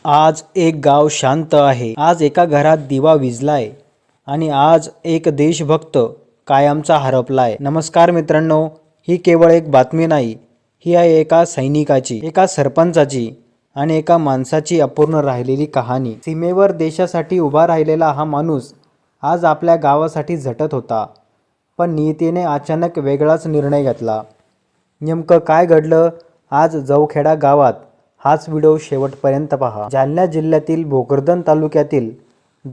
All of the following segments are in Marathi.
आज एक गाव शांत आहे. आज एका घरात दिवा विझलाय आणि आज एक देशभक्त कायमचा हरपलाय. नमस्कार मित्रांनो, ही केवळ एक बातमी नाही. ही आहे एका सैनिकाची, एका सरपंचाची आणि एका माणसाची अपूर्ण राहिलेली कहाणी. सीमेवर देशासाठी उभा राहिलेला हा माणूस आज आपल्या गावासाठी झटत होता. पण नियतीने अचानक वेगळाच निर्णय घेतला. नेमकं काय घडलं आज जवखेडा गावात, हाच व्हिडिओ शेवटपर्यंत पहा. जालना जिल्ह्यातील भोकरदन तालुक्यातील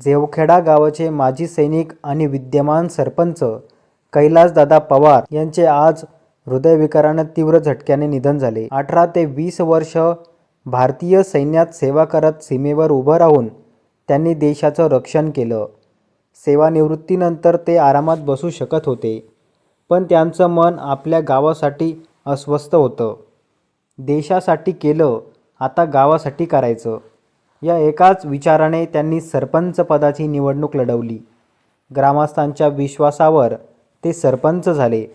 जवखेडा गावाचे माजी सैनिक आणि विद्यमान सरपंच कैलासदादा पवार यांचे आज हृदयविकाराने तीव्र झटक्याने निधन झाले. 18 ते 20 वर्ष भारतीय सैन्यात सेवा करत सीमेवर उभं राहून त्यांनी देशाचं रक्षण केलं. सेवानिवृत्तीनंतर ते आरामात बसू शकत होते, पण त्यांचं मन आपल्या गावासाठी अस्वस्थ होतं. देशासाठी केलं, आता गावासाठी करायचं, या एकाच विचाराने त्यांनी सरपंच पदाची निवडणूक लढवली. ग्रामस्थांच्या विश्वासावर ते सरपंच झाले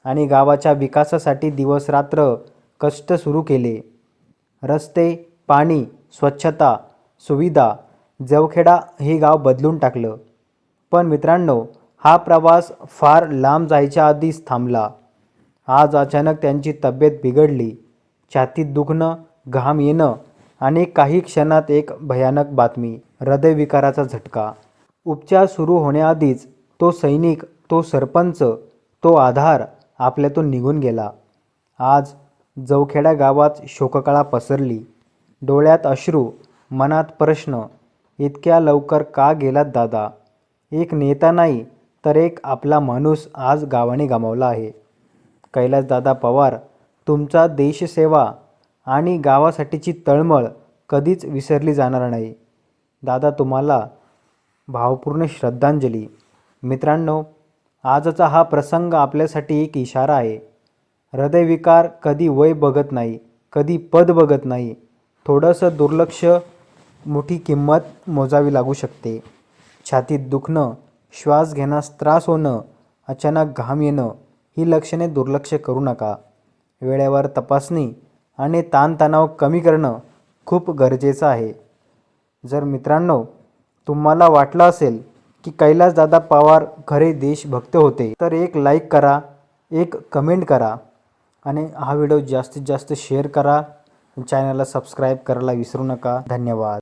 आणि गावाच्या विकासासाठी दिवसरात्र कष्ट सुरू केले. रस्ते, पाणी, स्वच्छता, सुविधा, जवखेडा हे गाव बदलून टाकलं. पण मित्रांनो, हा प्रवास फार लांब जायच्या आधीच थांबला. आज अचानक त्यांची तब्येत बिघडली. छातीत दुखणं, घाम येणं आणि काही क्षणात एक भयानक बातमी, हृदयविकाराचा झटका. उपचार सुरू होण्याआधीच तो सैनिक, तो सरपंच, तो आधार आपल्यातून निघून गेला. आज जवखेडा गावात शोककळा पसरली. डोळ्यात अश्रू, मनात प्रश्न, इतक्या लवकर का गेलात दादा? एक नेता नाही तर एक आपला माणूस आज गावाने गमावला आहे. कैलासदादा पवार, तुमचा देशसेवा आणि गावासाठीची तळमळ कधीच विसरली जाणार नाही. दादा, तुम्हाला भावपूर्ण श्रद्धांजली. मित्रांनो, आजचा हा प्रसंग आपल्यासाठी एक इशारा आहे. हृदयविकार कधी वय बघत नाही, कधी पद बघत नाही. थोडंसं दुर्लक्ष मोठी किंमत मोजावी लागू शकते. छातीत दुखणं, श्वास घेण्यास त्रास होणं, अचानक घाम येणं ही लक्षणे दुर्लक्ष करू नका. वेळेवर तपासणी आणि ताणतणाव कमी करणं खूप गरजेचं आहे. जर मित्रांनो तुम्हाला वाटलं असेल की कैलासदादा पवार खरे देशभक्त होते, तर एक लाईक करा, एक कमेंट करा आणि हा व्हिडिओ जास्तीत जास्त शेअर करा. चॅनलला सबस्क्राईब करायला विसरू नका. धन्यवाद.